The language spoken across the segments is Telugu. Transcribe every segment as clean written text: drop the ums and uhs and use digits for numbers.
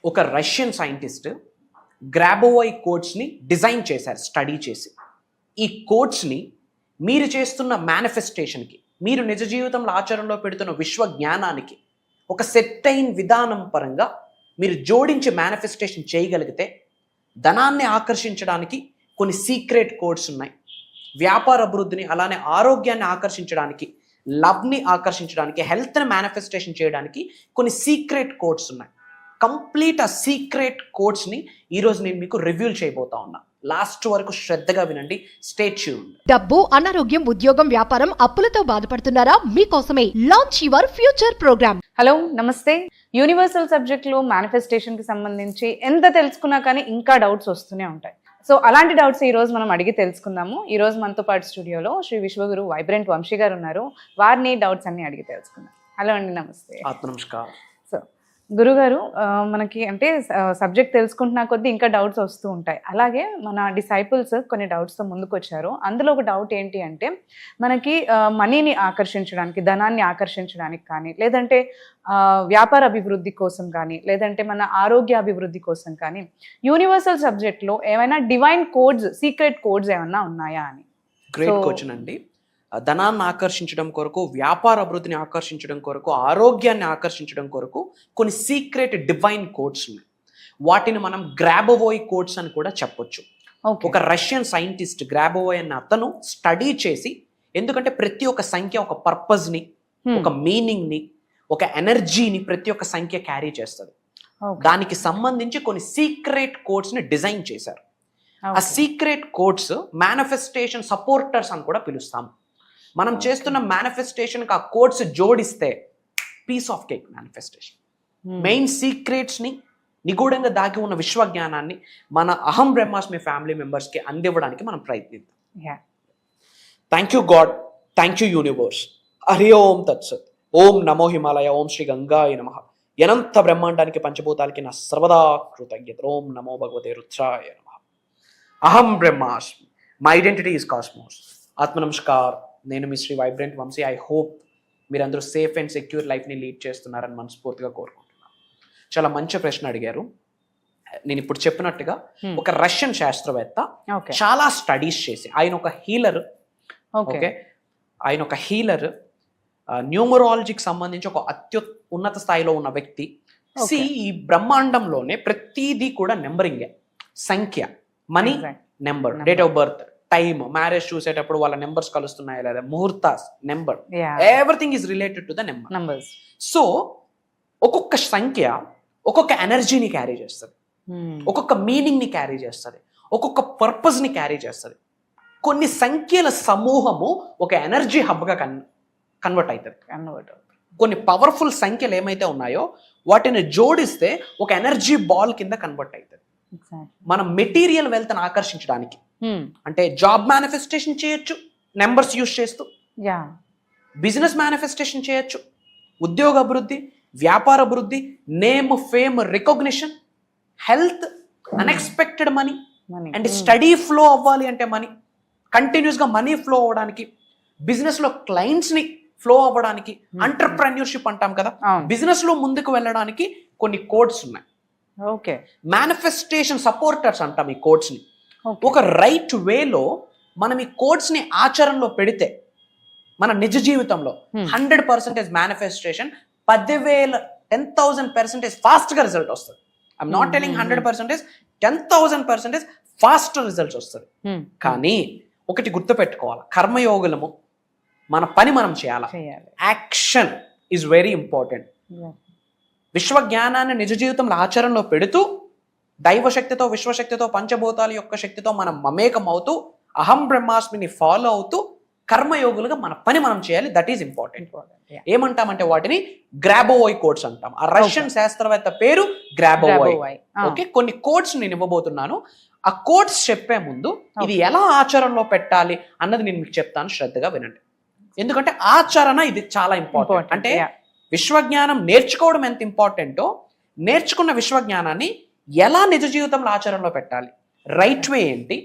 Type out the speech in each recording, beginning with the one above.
ఒక రష్యన్ సైంటిస్ట్ గ్రాబోవై కోడ్స్ని డిజైన్ చేశారు స్టడీ చేసి. ఈ కోడ్స్ని మీరు చేస్తున్న మేనిఫెస్టేషన్కి, మీరు నిజ జీవితంలో ఆచరణలో పెడుతున్న విశ్వ జ్ఞానానికి ఒక సెట్టైన్ విధానం పరంగా మీరు జోడించి మేనిఫెస్టేషన్ చేయగలిగితే ధనాన్ని ఆకర్షించడానికి కొన్ని సీక్రెట్ కోడ్స్ ఉన్నాయి. వ్యాపార అభివృద్ధిని, అలానే ఆరోగ్యాన్ని ఆకర్షించడానికి, లవ్ని ఆకర్షించడానికి, హెల్త్ని మేనిఫెస్టేషన్ చేయడానికి కొన్ని సీక్రెట్ కోడ్స్ ఉన్నాయి. కంప్లీట్ ఆ సీక్రెట్ కోడ్స్ని ఈరోజు నేను మీకు రివ్యూల్ చేయబోతా ఉన్నా. లాస్ట్ వరకు శ్రద్ధగా వినండి. Stay tuned. డబ్బు, అనారోగ్యం, ఉద్యోగం, వ్యాపారం, అప్పులతో బాధపడుతున్నారా? మీకోసమే launch your future program. Hello, నమస్తే. యూనివర్సల్ సబ్జెక్ట్లో మేనిఫెస్టేషన్కి సంబంధించి ఎంత తెలుసుకున్నా కానీ ఇంకా డౌట్స్ వస్తూనే ఉంటాయి. సో అలాంటి డౌట్స్ ఈ రోజు మనం అడిగి తెలుసుకుందాము. ఈ రోజు మనతో పాటు స్టూడియోలో శ్రీ విశ్వగురు వైబ్రెంట్ వంశీ గారు ఉన్నారు. వారిని డౌట్స్ అన్ని అడిగి తెలుసుకుందాం. హలో అండి, నమస్తే. నమస్కారం. సో గురుగారు, మనకి అంటే సబ్జెక్ట్ తెలుసుకుంటున్నా కొద్దీ ఇంకా డౌట్స్ వస్తూ ఉంటాయి. అలాగే మన డిసైపుల్స్ కొన్ని డౌట్స్తో ముందుకు వచ్చారు. అందులో ఒక డౌట్ ఏంటి అంటే, మనకి మనీని ఆకర్షించడానికి, ధనాన్ని ఆకర్షించడానికి కానీ, లేదంటే వ్యాపార అభివృద్ధి కోసం కానీ, లేదంటే మన ఆరోగ్య అభివృద్ధి కోసం కానీ యూనివర్సల్ సబ్జెక్ట్లో ఏమైనా డివైన్ కోడ్స్, సీక్రెట్ కోడ్స్ ఏమైనా ఉన్నాయా అని. గ్రేట్ క్వశ్చన్ అండి. ధనాన్ని ఆకర్షించడం కొరకు, వ్యాపార అభివృద్ధిని ఆకర్షించడం కొరకు, ఆరోగ్యాన్ని ఆకర్షించడం కొరకు కొన్ని సీక్రెట్ డివైన్ కోడ్స్ ఉన్నాయి. వాటిని మనం గ్రాబోవోయ్ కోడ్స్ అని కూడా చెప్పొచ్చు. ఒక రష్యన్ సైంటిస్ట్ గ్రాబోవోయ్ అన్న అతను స్టడీ చేసి, ఎందుకంటే ప్రతి ఒక్క సంఖ్య ఒక పర్పస్ని, ఒక మీనింగ్ని, ఒక ఎనర్జీని ప్రతి ఒక్క సంఖ్య క్యారీ చేస్తుంది. దానికి సంబంధించి కొన్ని సీక్రెట్ కోడ్స్ని డిజైన్ చేశారు. ఆ సీక్రెట్ కోడ్స్ మేనిఫెస్టేషన్ సపోర్టర్స్ అని కూడా పిలుస్తాము. మనం చేస్తున్న మేనిఫెస్టేషన్కి ఆ కోడ్స్ జోడిస్తే piece of cake manifestation. Main సీక్రెట్స్ని, నిగూఢంగా దాగి ఉన్న విశ్వజ్ఞానాన్ని మన అహం బ్రహ్మాస్మి ఫ్యామిలీ మెంబర్స్కి అందివ్వడానికి మనం ప్రయత్నిద్దాం. Thank you God, thank you universe. Hari ఓం తత్సత్. ఓం నమో హిమాలయ, ఓం శ్రీ గంగాయ నమః. అనంత బ్రహ్మాండానికి, పంచభూతాలకి నా సర్వదా కృతజ్ఞత. ఓం నమో భగవతే రుద్రాయ నమః. అహం బ్రహ్మాస్మి. My identity is cosmos. ఆత్మ నమస్కార్. నేను మీ Shri vibrant Vamsi. I hope మీరందరూ సేఫ్ అండ్ సెక్యూర్ లైఫ్ని లీడ్ చేస్తున్నారని మనస్ఫూర్తిగా కోరుకుంటున్నాను. చాలా మంచి ప్రశ్న అడిగారు. నేను ఇప్పుడు చెప్పినట్టుగా ఒక రష్యన్ శాస్త్రవేత్త చాలా స్టడీస్ చేసి, ఆయన ఒక హీలర్. ఓకే, ఆయన ఒక హీలర్, న్యూమరాలజీకి సంబంధించి ఒక ఉన్నత స్థాయిలో ఉన్న వ్యక్తి. ఈ బ్రహ్మాండంలోనే ప్రతిదీ కూడా నెంబరింగే. సంఖ్య, money, number, date of birth, time, marriage చూసేటప్పుడు వాళ్ళ నెంబర్స్ కలుస్తున్నాయా లేదా, ముహూర్తాస్, number, everything is related to the numbers. So ఒక్కొక్క సంఖ్య ఒక్కొక్క ఎనర్జీని క్యారీ చేస్తుంది, ఒక్కొక్క మీనింగ్ని క్యారీ చేస్తుంది, ఒక్కొక్క పర్పస్ని క్యారీ చేస్తుంది. కొన్ని సంఖ్యల సమూహము ఒక ఎనర్జీ హబ్గా కన్వర్ట్ అవుతుంది. కొన్ని పవర్ఫుల్ సంఖ్యలు ఏమైతే ఉన్నాయో వాటిని జోడిస్తే ఒక ఎనర్జీ బాల్ కింద కన్వర్ట్ అవుతుంది. మనం మెటీరియల్ వెల్త్ని ఆకర్షించడానికి, అంటే జాబ్ మేనిఫెస్టేషన్ చేయొచ్చు నెంబర్స్ యూజ్ చేస్తూ, బిజినెస్ మేనిఫెస్టేషన్ చేయొచ్చు, ఉద్యోగ అభివృద్ధి, వ్యాపార అభివృద్ధి, name, fame, recognition, health, unexpected money, and study flow అవ్వాలి అంటే మనీ, కంటిన్యూస్గా మనీ ఫ్లో అవ్వడానికి, బిజినెస్లో క్లయింట్స్ని ఫ్లో అవ్వడానికి, ఎంటర్ప్రెన్యూర్షిప్ అంటాం కదా, బిజినెస్లో ముందుకు వెళ్ళడానికి కొన్ని కోడ్స్ ఉన్నాయి. ఓకే, మేనిఫెస్టేషన్ సపోర్టర్స్ అంటాం ఈ కోడ్స్ని. ఒక రైట్ వేలో మనం ఈ కోడ్స్ని ఆచరణలో పెడితే మన నిజ జీవితంలో 100% మేనిఫెస్టేషన్ 10,000% ఫాస్ట్గా రిజల్ట్ వస్తుంది. I'm not telling 100%, 10,000% fast results వస్తుంది. కానీ ఒకటి గుర్తుపెట్టుకోవాలి, కర్మయోగులము, మన పని మనం చేయాలి. Action is very important. విశ్వజ్ఞానాన్ని నిజ జీవితంలో ఆచరణలో పెడుతూ, దైవశక్తితో, విశ్వశక్తితో, పంచభూతాల యొక్క శక్తితో మనం మమేకం అవుతూ, అహం బ్రహ్మాస్మిని ఫాలో అవుతూ కర్మయోగులుగా మన పని మనం చేయాలి. That is important. ఏమంటామంటే వాటిని గ్రాబోవోయ్ కోడ్స్ అంటాం. ఆ రష్యన్ శాస్త్రవేత్త పేరు గ్రాబోవోయ్. ఓకే, కొన్ని కోడ్స్ నేను ఇవ్వబోతున్నాను. ఆ కోడ్స్ చెప్పే ముందు ఇది ఎలా ఆచరణలో పెట్టాలి అన్నది నేను మీకు చెప్తాను. శ్రద్ధగా వినండి. ఎందుకంటే ఆచరణ ఇది చాలా ఇంపార్టెంట్. అంటే విశ్వజ్ఞానం నేర్చుకోవడం ఎంత ఇంపార్టెంటో, నేర్చుకున్న విశ్వజ్ఞానాన్ని ఎలా నిజ జీవితంలో ఆచరణలో పెట్టాలి, రైట్ వే ఏంటి,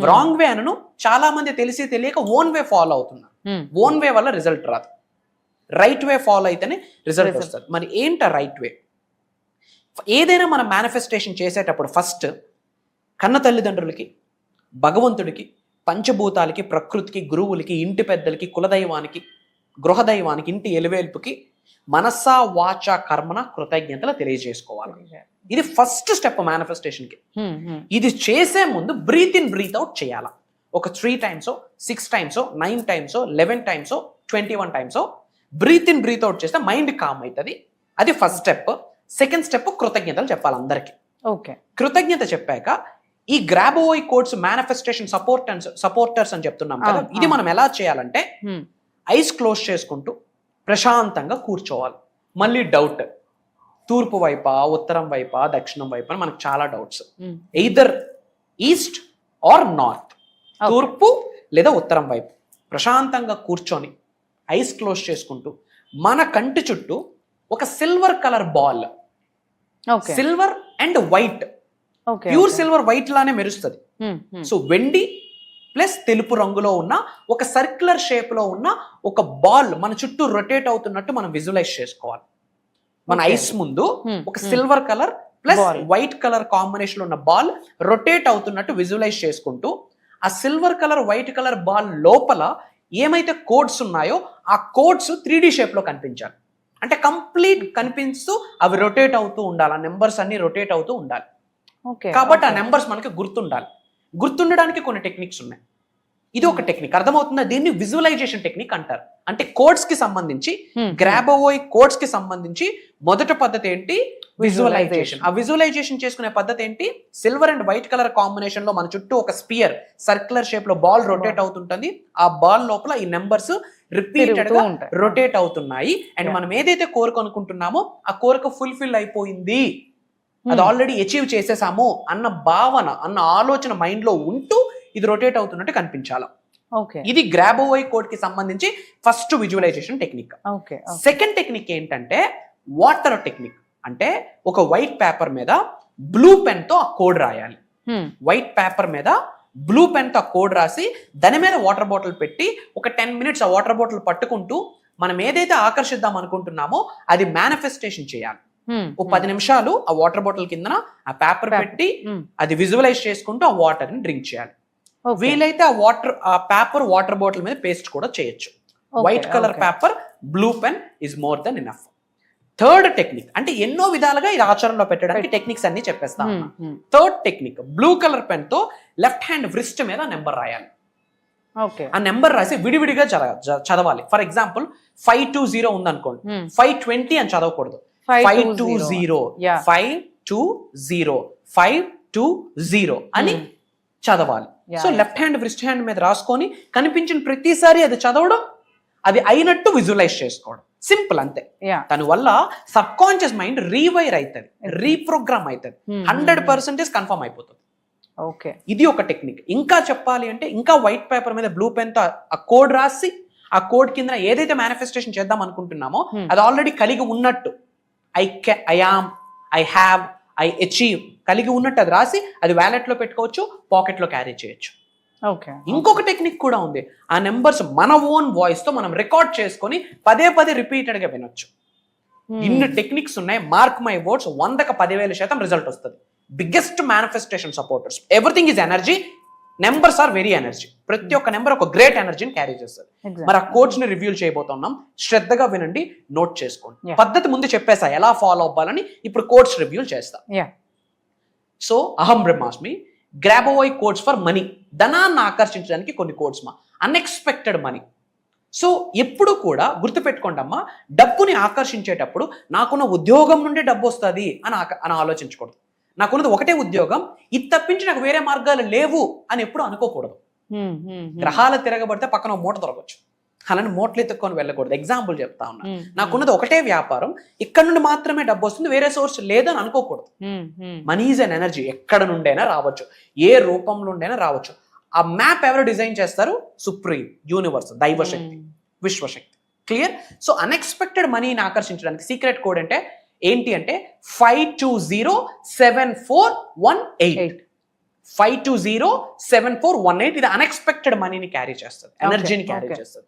రాంగ్ వే అనను చాలా మంది తెలిసి తెలియక ఓన్ వే ఫాలో అవుతున్నారు. ఓన్ వే వల్ల రిజల్ట్ రాదు, రైట్ వే ఫాలో అయితేనే రిజల్ట్ వస్తుంది. మరి ఏంట రైట్ వే? ఏదైనా మనం మేనిఫెస్టేషన్ చేసేటప్పుడు ఫస్ట్ కన్న తల్లిదండ్రులకి, భగవంతుడికి, పంచభూతాలకి, ప్రకృతికి, గురువులకి, ఇంటి పెద్దలకి, కులదైవానికి, గృహదైవానికి, ఇంటి ఎలివేల్పుకి మనసా వాచ కర్మన కృతజ్ఞతలు తెలియజేసుకోవాలి. ఇది ఫస్ట్ స్టెప్ మేనిఫెస్టేషన్కి. ఇది చేసే ముందు బ్రీత్ ఇన్ బ్రీత్ అవుట్ చేయాలి. ఒక 3 times, 6 times, 9 times, 11 times, 21 times breathe in breathe out చేస్తే మైండ్ కామ్ అవుతుంది. అది ఫస్ట్ స్టెప్. సెకండ్ స్టెప్ కృతజ్ఞతలు చెప్పాలి అందరికి. ఓకే, కృతజ్ఞత చెప్పాక ఈ గ్రాబోవోయ్ కోడ్స్ మేనిఫెస్టేషన్ సపోర్టర్స్ అని చెప్తున్నాం కదా, ఇది మనం ఎలా చేయాలంటే ఐస్ క్లోజ్ చేసుకుంటూ ప్రశాంతంగా కూర్చోవాలి. మళ్ళీ డౌట్, తూర్పు వైపా, ఉత్తరం వైపా, దక్షిణం వైపా అని మనకు చాలా doubts. Either east are north, తూర్పు లేదా ఉత్తరం వైపు ప్రశాంతంగా కూర్చొని ఐస్ క్లోజ్ చేసుకుంటూ మన కంటి చుట్టూ ఒక silver colour ball, silver and white, pure silver white లానే మెరుస్తుంది. సో వెండి ప్లస్ తెలుపు రంగులో ఉన్న ఒక సర్క్యులర్ షేప్ లో ఉన్న ఒక బాల్ మన చుట్టూ రొటేట్ అవుతున్నట్టు మనం విజువలైజ్ చేసుకోవాలి. మన ఐస్ ముందు ఒక silver colour plus white colour combination ఉన్న బాల్ రొటేట్ అవుతున్నట్టు విజువలైజ్ చేసుకుంటూ ఆ silver colour white colour ball లోపల ఏమైతే కోడ్స్ ఉన్నాయో ఆ కోడ్స్ 3D షేప్ లో కనిపించాలి. అంటే కంప్లీట్ కనిపిస్తూ అవి రొటేట్ అవుతూ ఉండాలి. ఆ నెంబర్స్ అన్ని రొటేట్ అవుతూ ఉండాలి. కాబట్టి ఆ నెంబర్స్ మనకి గుర్తుండాలి. గుర్తుండడానికి కొన్ని టెక్నిక్స్ ఉన్నాయి. ఇది ఒక టెక్నిక్, అర్థమవుతుందా? దీన్ని విజువలైజేషన్ టెక్నిక్ అంటారు. అంటే కోడ్స్ కి సంబంధించి, గ్రాబోవోయ్ కోడ్స్ కి సంబంధించి మొదటి పద్ధతి ఏంటి? విజువలైజేషన్. ఆ విజువలైజేషన్ చేసుకునే పద్ధతి ఏంటి? Silver and white colour combination లో మన చుట్టూ ఒక స్పియర్ సర్క్యులర్ షేప్ లో బాల్ రొటేట్ అవుతుంటుంది. ఆ బాల్ లోపల ఈ నెంబర్స్ రిపీటెడ్ గా రొటేట్ అవుతున్నాయి. అండ్ మనం ఏదైతే కోరిక అనుకుంటున్నామో ఆ కోరిక ఫుల్ఫిల్ అయిపోయింది, అది ఆల్రెడీ అచీవ్ చేసేసాము అన్న భావన, అన్న ఆలోచన మైండ్ లో ఉంటూ ఇది రొటేట్ అవుతున్నట్టు కనిపించాలి. ఇది గ్రాబోవోయ్ కోడ్ కి సంబంధించి first visualization technique. Second technique ఏంటంటే వాటర్ టెక్నిక్. అంటే ఒక వైట్ పేపర్ మీద బ్లూ పెన్ తో ఆ కోడ్ రాయాలి. వైట్ పేపర్ మీద బ్లూ పెన్ తో ఆ కోడ్ రాసి దాని మీద వాటర్ బాటిల్ పెట్టి ఒక 10 minutes ఆ వాటర్ బాటిల్ పట్టుకుంటూ మనం ఏదైతే ఆకర్షిద్దాం అనుకుంటున్నామో అది మేనిఫెస్టేషన్ చేయాలి. ఓ 10 నిమిషాలు ఆ వాటర్ బాటిల్ కిందన ఆ పేపర్ పెట్టి అది విజువలైజ్ చేసుకుంటూ ఆ వాటర్ ని డ్రింక్ చేయాలి. వీలైతే ఆ పేపర్ వాటర్ బాటిల్ మీద పేస్ట్ కూడా చేయొచ్చు. White colour paper, blue pen is more than enough. Third technique, అంటే ఎన్నో విధాలుగా ఇది ఆచరణలో పెట్టడానికి టెక్నిక్స్ అన్ని చెప్పేస్తాం. Third technique, blue colour pen తో లెఫ్ట్ హ్యాండ్ వ్రిస్ట్ మీద నెంబర్ రాయాలి. ఆ నెంబర్ రాసి విడివిడిగా చదవాలి. ఫర్ ఎగ్జాంపుల్ 520 ఉందనుకోండి, 520 అని చదవకూడదు. 520 520 520 అని చదవాలి. So left hand wrist hand మీద రాసుకొని కనిపించిన ప్రతిసారి అది చదవడం, అది అయినట్టు విజువలైజ్ చేసుకోవడం. సింపుల్, అంతే. దాని వల్ల సబ్ కాన్షియస్ మైండ్ రీవైర్ అవుతుంది, రీప్రోగ్రామ్ అవుతుంది, 100% కన్ఫర్మ్ అయిపోతుంది. ఇది ఒక టెక్నిక్. ఇంకా చెప్పాలి అంటే ఇంకా వైట్ పేపర్ మీద బ్లూ పెన్ తో ఆ కోడ్ రాసి ఆ కోడ్ కింద ఏదైతే మేనిఫెస్టేషన్ చేద్దాం అనుకుంటున్నామో అది ఆల్రెడీ కలిగి ఉన్నట్టు, I am, I have, I achieve కలిగి ఉన్నట్టు అది రాసి అది వ్యాలెట్ లో పెట్టుకోవచ్చు, పాకెట్ లో క్యారీ చేయొచ్చు. ఇంకొక టెక్నిక్ కూడా ఉంది. ఆ నెంబర్స్ మన ఓన్ వాయిస్ తో మనం రికార్డ్ చేసుకొని పదే రిపీటెడ్ గా వినొచ్చు. ఇన్ని టెక్నిక్స్ ఉన్నాయి. మార్క్ మై వర్డ్స్, 100కి 10,000% రిజల్ట్ వస్తుంది. Biggest manifestation supporters. Everything is energy, numbers are very energy. ప్రతి ఒక్క నెంబర్ ఒక గ్రేట్ ఎనర్జీని క్యారీ చేస్తారు. మరి ఆ కోడ్స్ ని రివ్యూ చేయబోతున్నాం. శ్రద్ధగా వినండి, నోట్ చేసుకోండి. పద్ధతి ముందు చెప్పేసా ఎలా ఫాలో అవ్వాలని, ఇప్పుడు కోడ్స్ రివ్యూ చేస్తా. సో అహం బ్రహ్మాస్మి, గ్రాబోవోయ్ కోడ్స్ ఫర్ మనీ, ధనాన్ని ఆకర్షించడానికి కొన్ని కోడ్స్ మా. Unexpected money. సో ఎప్పుడు కూడా గుర్తుపెట్టుకోండి అమ్మా, డబ్బుని ఆకర్షించేటప్పుడు నాకున్న ఉద్యోగం నుండి డబ్బు వస్తుంది అని ఆలోచించకూడదు. నాకున్నది ఒకటే ఉద్యోగం, ఇది తప్పించి నాకు వేరే మార్గాలు లేవు అని ఎప్పుడు అనుకోకూడదు. గ్రహాలు తిరగబడితే పక్కన మూట దొరకవచ్చు, అలానే మూటలు ఎత్తుక్కొని వెళ్ళకూడదు. ఎగ్జాంపుల్ చెప్తా ఉన్నా, నాకున్నది ఒకటే వ్యాపారం, ఇక్కడ నుండి మాత్రమే డబ్బు వస్తుంది, వేరే సోర్స్ లేదని అనుకోకూడదు. మనీ ఈజ్ అన్ ఎనర్జీ, ఎక్కడ నుండైనా రావచ్చు, ఏ రూపంలో నుండైనా రావచ్చు. ఆ మ్యాప్ ఎవరు డిజైన్ చేస్తారు? సుప్రీం, యూనివర్స్, దైవశక్తి, విశ్వశక్తి. క్లియర్? సో అన్ఎక్స్పెక్టెడ్ మనీని ఆకర్షించడానికి సీక్రెట్ కోడ్ అంటే ఏంటి అంటే 5207418. 5207418 ఇది అన్ఎక్స్పెక్టెడ్ మనీని క్యారీ చేస్తుంది, ఎనర్జీని క్యారీ చేస్తుంది.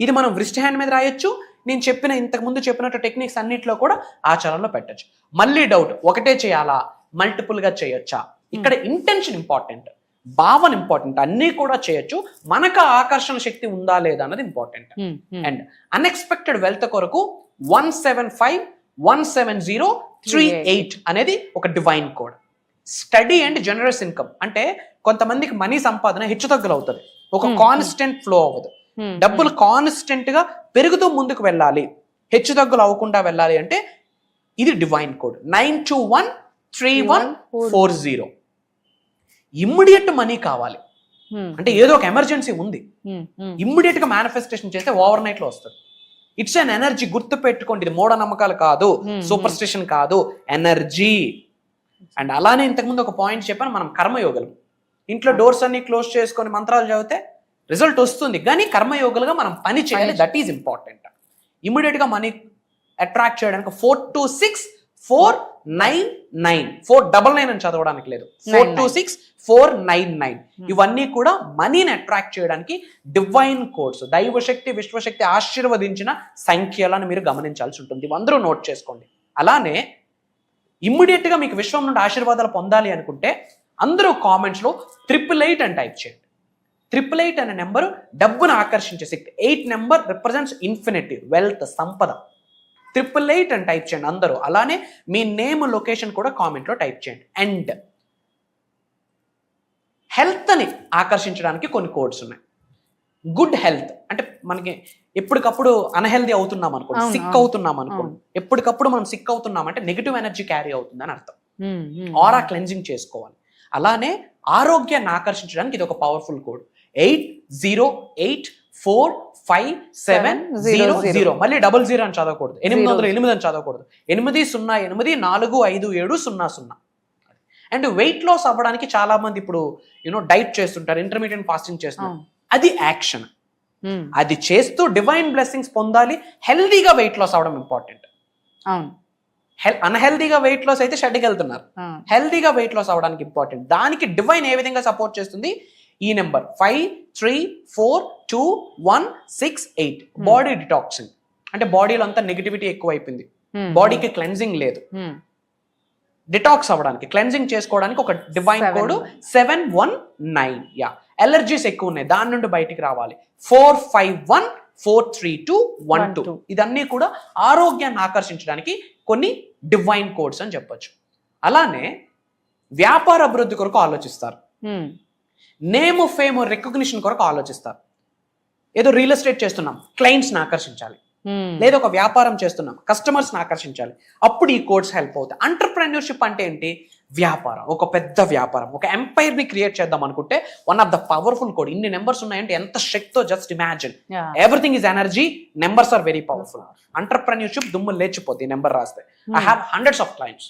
ఇది మనం వ్రిస్ట్ హ్యాండ్ మీద రాయొచ్చు, నేను ఇంతకుముందు చెప్పినట్టు టెక్నిక్స్ అన్నిట్లో కూడా ఆచరణలో పెట్టచ్చు. మళ్ళీ డౌట్, ఒకటే చేయాలా, మల్టిపుల్గా చేయొచ్చా? ఇక్కడ ఇంటెన్షన్ ఇంపార్టెంట్, భావన ఇంపార్టెంట్. అన్నీ కూడా చేయొచ్చు, మనకు ఆకర్షణ శక్తి ఉందా లేదా అన్నది ఇంపార్టెంట్. అండ్ అన్ఎక్స్పెక్టెడ్ వెల్త్ కొరకు 175170338 అనేది ఒక divine code. Study and generous income అంటే కొంతమందికి మనీ సంపాదన హెచ్చుతగ్గులు అవుతుంది, ఒక కాన్స్టెంట్ ఫ్లో అవ్వదు. డబ్బులు కాన్స్టెంట్ గా పెరుగుతూ ముందుకు వెళ్ళాలి, హెచ్చుతగ్గులు అవ్వకుండా వెళ్ళాలి అంటే ఇది డివైన్ కోడ్ 92131440. ఇమ్మీడియట్ మనీ కావాలి అంటే ఏదో ఒక ఎమర్జెన్సీ ఉంది, ఇమ్మీడియట్ గా మేనిఫెస్టేషన్ చేస్తే ఓవర్ నైట్ లో వస్తుంది. ఇట్స్ అన్ ఎనర్జీ, గుర్తు పెట్టుకోండి. ఇది మూఢనమ్మకాలు కాదు, సూపర్ స్టిషన్ కాదు, ఎనర్జీ. అండ్ అలానే ఇంతకుముందు ఒక పాయింట్ చెప్పాను, మనం కర్మయోగులు. ఇంట్లో డోర్స్ అన్ని క్లోజ్ చేసుకొని మంత్రాలు చదివితే రిజల్ట్ వస్తుంది, కానీ కర్మయోగులుగా మనం పని చేయాలి. That is important. ఇమ్మీడియట్ గా మనీ అట్రాక్ట్ చేయడానికి 426499 499 అని చదవడానికి లేదు, 426499 ఇవన్నీ కూడా మనీని అట్రాక్ట్ చేయడానికి డివైన్ కోడ్స్, దైవశక్తి విశ్వశక్తి ఆశీర్వదించిన సంఖ్యలను మీరు గమనించాల్సి ఉంటుంది. ఇవి అందరూ నోట్ చేసుకోండి. అలానే ఇమ్మీడియట్ గా మీకు విశ్వం నుండి ఆశీర్వాదాలు పొందాలి అనుకుంటే అందరూ కామెంట్స్ లో 888 అని టైప్ చేయండి. 888 అనే నెంబర్ డబ్బును ఆకర్షించే శక్తి. 8 నెంబర్ రిప్రజెంట్స్ ఇన్ఫినిటీ, వెల్త్, సంపద. 888 అని టైప్ చేయండి అందరూ. అలానే మీ నేమ్, లొకేషన్ కూడా కామెంట్ లో టైప్ చేయండి. అండ్ హెల్త్ ని ఆకర్షించడానికి కొన్ని కోడ్స్ ఉన్నాయి. గుడ్ హెల్త్ అంటే మనకి ఎప్పటికప్పుడు అన్హెల్దీ అవుతున్నాం అనుకోండి, సిక్ అవుతున్నాం అనుకోండి, ఎప్పటికప్పుడు మనం సిక్ అవుతున్నాం అంటే నెగిటివ్ ఎనర్జీ క్యారీ అవుతుంది అని అర్థం. ఆరా క్లెన్జింగ్ చేసుకోవాలి. అలానే ఆరోగ్యాన్ని ఆకర్షించడానికి ఇది ఒక పవర్ఫుల్ కోడ్ 80845700. మళ్ళీ 00 అని చదవకూడదు, 808 అని చదవకూడదు, 80845700. అండ్ వెయిట్ లాస్ అవ్వడానికి చాలా మంది ఇప్పుడు డైట్ చేస్తుంటారు, ఇంటర్మీడియట్ ఫాస్టింగ్ చేస్తున్నారు. అది యాక్షన్. అది చేస్తూ డివైన్ బ్లెస్సింగ్స్ పొందాలి. హెల్దీగా వెయిట్ లాస్ అవడం ఇంపార్టెంట్. అన్హెల్దీగా వెయిట్ లాస్ అయితే షెడ్కి వెళ్తున్నారు. హెల్దీగా వెయిట్ లాస్ అవడానికి ఇంపార్టెంట్. దానికి డివైన్ ఏ విధంగా సపోర్ట్ చేస్తుంది? ఈ నెంబర్ 53421168. బాడీ డిటాక్సింగ్ అంటే బాడీలో అంతా నెగిటివిటీ ఎక్కువైపోయింది, బాడీకి క్లెన్జింగ్ లేదు. డిటాక్స్ అవ్వడానికి, క్లెన్జింగ్ చేసుకోవడానికి ఒక డివైన్ కోడ్ 719. ఎలర్జీస్ ఎక్కువ ఉన్నాయి, దాని నుండి బయటికి రావాలి 45143212. ఇదన్నీ కూడా ఆరోగ్యాన్ని ఆకర్షించడానికి కొన్ని డివైన్ కోడ్స్ అని చెప్పొచ్చు. అలానే వ్యాపార అభివృద్ధి కొరకు ఆలోచిస్తారు, నేమ్, ఫేమ్, రికగ్నిషన్ కొరకు ఆలోచిస్తారు. ఏదో రియల్ ఎస్టేట్ చేస్తున్నాం, క్లయింట్స్ని ఆకర్షించాలి, లేదా ఒక వ్యాపారం చేస్తున్నాం, కస్టమర్స్ని ఆకర్షించాలి, అప్పుడు ఈ కోడ్స్ హెల్ప్ అవుతాయి. ఎంటర్‌ప్రెన్యూర్‌షిప్ అంటే ఏంటి? వ్యాపారం, ఒక పెద్ద వ్యాపారం, ఒక ఎంపైర్ ని క్రియేట్ చేద్దాం అనుకుంటే one of the powerful code. ఇన్ని నెంబర్స్ ఉన్నాయంటే ఎంత శక్తితో just imagine. Everything is energy, numbers are very powerful. Entrepreneurship దుమ్ము లేచిపోతుంది నెంబర్ రాస్తే. I have hundreds of clients.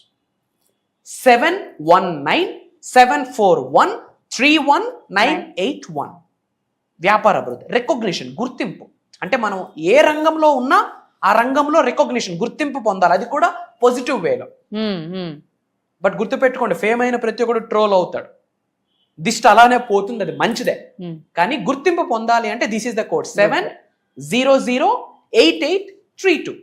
7197413191. వ్యాపార అభివృద్ధి. రికగ్నిషన్, గుర్తింపు అంటే మనం ఏ రంగంలో ఉన్నా ఆ రంగంలో రికగ్నిషన్, గుర్తింపు పొందాలి, అది కూడా పాజిటివ్ వేలో. బట్ గుర్తుపెట్టుకోండి, ఫేమ్ అయిన ప్రతి ఒక్కడు ట్రోల్ అవుతాడు, దిష్టి అలానే పోతుంది, అది మంచిదే. కానీ గుర్తింపు పొందాలి అంటే this is the code 7008832.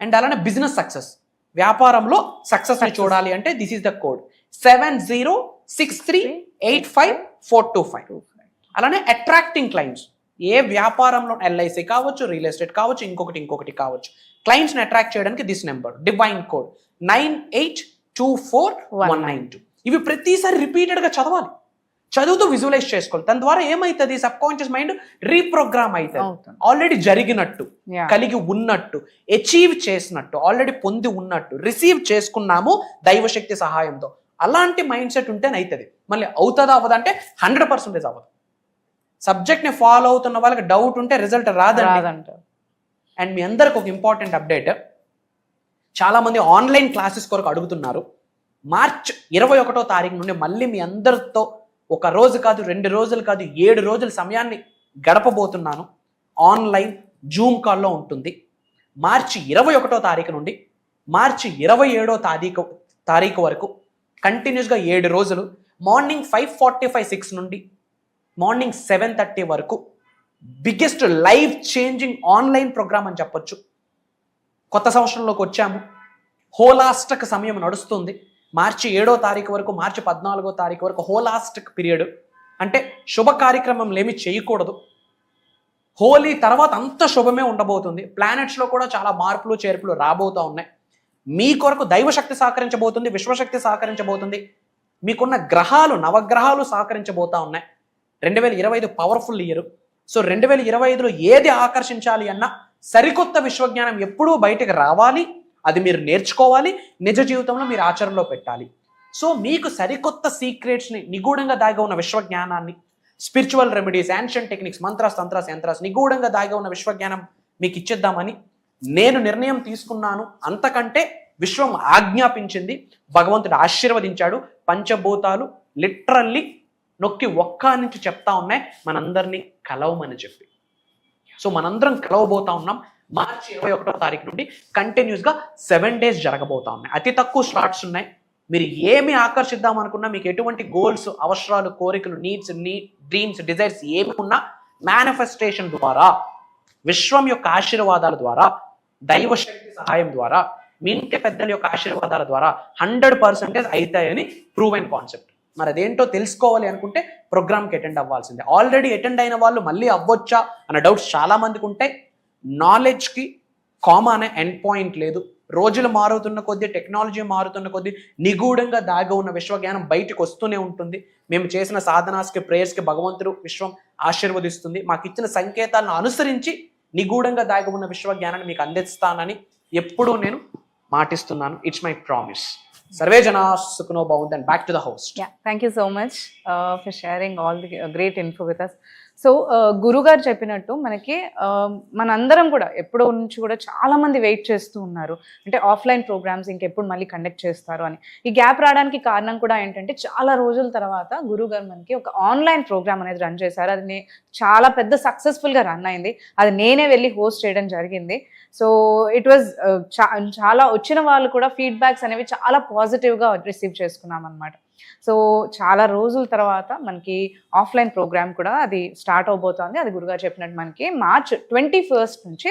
And అలానే బిజినెస్ సక్సెస్, వ్యాపారంలో సక్సెస్ ని చూడాలి అంటే దిస్ ఈస్ ద కోడ్ 7063854225. అలానే అట్రాక్టింగ్ క్లయింట్స్, ఏ వ్యాపారంలో ఎల్ఐసి కావచ్చు, రియల్ ఎస్టేట్ కావచ్చు, ఇంకొకటి కావచ్చు, క్లయింట్స్ ని అట్రాక్ట్ చేయడానికి దిస్ నెంబర్ డివైన్ కోడ్ 982492. ఇవి ప్రతిసారి రిపీటెడ్ గా చదవాలి, చదువుతూ విజువలైజ్ చేసుకోవాలి. దాని ద్వారా ఏమైతుంది? సబ్ కాన్షియస్ మైండ్ రీప్రోగ్రామ్ అవుతుంది. ఆల్రెడీ జరిగినట్టు, కలిగి ఉన్నట్టు, అచీవ్ చేసినట్టు, ఆల్రెడీ పొంది ఉన్నట్టు, రిసీవ్ చేసుకున్నాము దైవశక్తి సహాయంతో. అలాంటి మైండ్ సెట్ ఉంటేనే అవుతుంది. మళ్ళీ అవుతుందా అవ్వదంటే 100% అవ్వదు. సబ్జెక్ట్ ని ఫాలో అవుతున్న వాళ్ళకి డౌట్ ఉంటే రిజల్ట్ రాదంట. అండ్ మీ అందరికి ఒక ఇంపార్టెంట్ అప్డేట్, చాలా మంది ఆన్లైన్ క్లాసెస్ కొరకు అడుగుతున్నారు. మార్చ్ 21వ తారీఖు నుండి మళ్ళీ మీ అందరితో ఒక రోజు కాదు, 2 రోజులు కాదు, 7 రోజుల సమయాన్ని గడపబోతున్నాను. ఆన్లైన్ జూమ్ కాల్లో ఉంటుంది. మార్చి 21వ తారీఖు నుండి మార్చి 27వ తారీఖు వరకు కంటిన్యూస్గా 7 రోజులు, మార్నింగ్ 5:45-6 నుండి మార్నింగ్ 7:30 వరకు biggest life changing online program అని చెప్పొచ్చు. కొత్త సంవత్సరంలోకి వచ్చాము. హోలాస్టక్ సమయం నడుస్తుంది. మార్చి 7వ తారీఖు వరకు, మార్చి 14వ తారీఖు వరకు హోలాస్టక్ పీరియడ్. అంటే శుభ కార్యక్రమంలు ఏమి చేయకూడదు. హోలీ తర్వాత అంత శుభమే ఉండబోతుంది. ప్లానెట్స్లో కూడా చాలా మార్పులు చేర్పులు రాబోతూ ఉన్నాయి. మీ కొరకు దైవశక్తి సహకరించబోతుంది, విశ్వశక్తి సహకరించబోతుంది. మీకున్న గ్రహాలు, నవగ్రహాలు సహకరించబోతా ఉన్నాయి. 2025 పవర్ఫుల్ ఇయర్. సో 2025లో ఏది ఆకర్షించాలి అన్నా సరికొత్త విశ్వజ్ఞానం ఎప్పుడూ బయటకు రావాలి. అది మీరు నేర్చుకోవాలి, నిజ జీవితంలో మీరు ఆచరణలో పెట్టాలి. సో మీకు సరికొత్త సీక్రెట్స్ని, నిగూఢంగా దాగి ఉన్న విశ్వజ్ఞానాన్ని, స్పిరిచువల్ రెమెడీస్, యాన్షియంట్ టెక్నిక్స్, మంత్రాస్, తంత్రాస్, యంత్రాస్, నిగూఢంగా దాగి ఉన్న విశ్వజ్ఞానం మీకు ఇచ్చేద్దామని నేను నిర్ణయం తీసుకున్నాను. అంతకంటే విశ్వం ఆజ్ఞాపించింది, భగవంతుడు ఆశీర్వదించాడు. పంచభూతాలు లిటరల్లీ నొక్కి ఒక్క నుంచి చెప్తా ఉన్నాయి మనందరినీ కలవమని చెప్పి. సో మనందరం కలవబోతా ఉన్నాం. మార్చి 21వ తారీఖు నుండి కంటిన్యూస్గా 7 days జరగబోతా ఉన్నాయి. అతి తక్కువ స్లాట్స్ ఉన్నాయి. మీరు ఏమి ఆకర్షిద్దాం అనుకున్నా, మీకు ఎటువంటి గోల్స్, అవసరాలు, కోరికలు, నీడ్స్, డ్రీమ్స్, డిజైర్స్ ఏమి ఉన్నా మేనిఫెస్టేషన్ ద్వారా, విశ్వం యొక్క ఆశీర్వాదాల ద్వారా, దైవశక్తి సహాయం ద్వారా, మీ ఇంటి పెద్దల యొక్క ఆశీర్వాదాల ద్వారా 100% అవుతాయని ప్రూవెన్ కాన్సెప్ట్. మరి అదేంటో తెలుసుకోవాలి అనుకుంటే ప్రోగ్రామ్కి అటెండ్ అవ్వాల్సిందే. ఆల్రెడీ అటెండ్ అయిన వాళ్ళు మళ్ళీ అవ్వచ్చా అన్న డౌట్స్ చాలా మందికి ఉంటాయి. నాలెడ్జ్కి కామా అనే ఎండ్ పాయింట్ లేదు. రోజులు మారుతున్న కొద్దీ, టెక్నాలజీ మారుతున్న కొద్దీ నిగూఢంగా దాగి ఉన్న విశ్వజ్ఞానం బయటకు వస్తూనే ఉంటుంది. మేము చేసిన సాధనాస్కి, ప్రేయర్స్కి భగవంతుడు, విశ్వం ఆశీర్వదిస్తుంది. మాకు ఇచ్చిన సంకేతాలను అనుసరించి నిగూఢంగా దాగి ఉన్న విశ్వజ్ఞానాన్ని మీకు అందిస్తానని ఎప్పుడూ నేను మాటిస్తున్నాను. It's my promise. సర్వే జనా సుఖనో భవంతు. And back to the host. Thank you so much for sharing all the great info with us. So గురుగారు చెప్పినట్టు మనకి మనందరం కూడా ఎప్పుడో నుంచి కూడా చాలా మంది వెయిట్ చేస్తూ ఉన్నారు. అంటే ఆఫ్లైన్ ప్రోగ్రామ్స్ ఇంకెప్పుడు మళ్ళీ కండక్ట్ చేస్తారు అని. ఈ గ్యాప్ రావడానికి కారణం కూడా ఏంటంటే, చాలా రోజుల తర్వాత గురుగారు మనకి ఒక ఆన్లైన్ ప్రోగ్రామ్ అనేది రన్ చేశారు. అది చాలా పెద్ద సక్సెస్ఫుల్గా రన్ అయింది. అది నేనే వెళ్ళి హోస్ట్ చేయడం జరిగింది. సో ఇట్ వాజ్ చాలా వచ్చిన వాళ్ళు కూడా ఫీడ్బ్యాక్స్ అనేవి చాలా పాజిటివ్గా రిసీవ్ చేసుకున్నాం అనమాట. సో చాలా రోజుల తర్వాత మనకి ఆఫ్లైన్ ప్రోగ్రామ్ కూడా అది స్టార్ట్ అవబోతోంది. అది గురుగారు చెప్పినట్టు మనకి మార్చ్ 21st నుంచి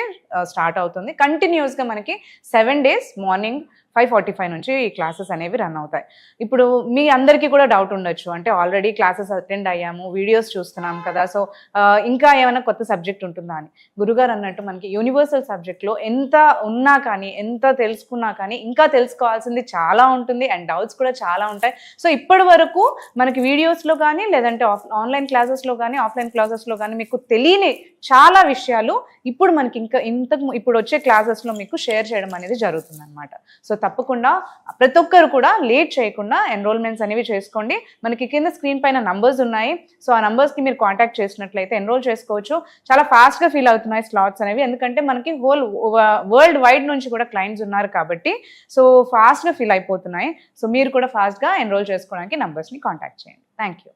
స్టార్ట్ అవుతుంది. కంటిన్యూస్గా మనకి 7 days మార్నింగ్ 5:45 నుంచి ఈ క్లాసెస్ అనేవి రన్ అవుతాయి. ఇప్పుడు మీ అందరికీ కూడా డౌట్ ఉండొచ్చు, అంటే ఆల్రెడీ క్లాసెస్ అటెండ్ అయ్యాము, వీడియోస్ చూస్తున్నాం కదా, సో ఇంకా ఏమైనా కొత్త సబ్జెక్ట్ ఉంటుందా అని. గురుగారు అన్నట్టు మనకి యూనివర్సల్ సబ్జెక్ట్లో ఎంత ఉన్నా కానీ, ఎంత తెలుసుకున్నా కానీ ఇంకా తెలుసుకోవాల్సింది చాలా ఉంటుంది అండ్ డౌట్స్ కూడా చాలా ఉంటాయి. సో ఇప్పటి వరకు మనకి వీడియోస్లో కానీ, లేదంటే ఆన్లైన్ క్లాసెస్లో కానీ, ఆఫ్లైన్ క్లాసెస్లో కానీ మీకు తెలియని చాలా విషయాలు ఇప్పుడు మనకి ఇప్పుడు వచ్చే క్లాసెస్లో మీకు షేర్ చేయడం అనేది జరుగుతుంది అనమాట. సో తప్పకుండా ప్రతి ఒక్కరు కూడా లేట్ చేయకుండా ఎన్రోల్మెంట్స్ అనేవి చేసుకోండి. మనకి కింద స్క్రీన్ పైన నంబర్స్ ఉన్నాయి. సో ఆ నంబర్స్కి మీరు కాంటాక్ట్ చేసినట్లయితే ఎన్రోల్ చేసుకోవచ్చు. చాలా ఫాస్ట్గా ఫీల్ అవుతున్నాయి స్లాట్స్ అనేవి, ఎందుకంటే మనకి హోల్ వరల్డ్ వైడ్ నుంచి కూడా క్లయింట్స్ ఉన్నారు కాబట్టి సో ఫాస్ట్గా ఫీల్ అయిపోతున్నాయి. సో మీరు కూడా ఫాస్ట్గా ఎన్రోల్ చేసుకోవడానికి నంబర్స్ని కాంటాక్ట్ చేయండి. Thank you.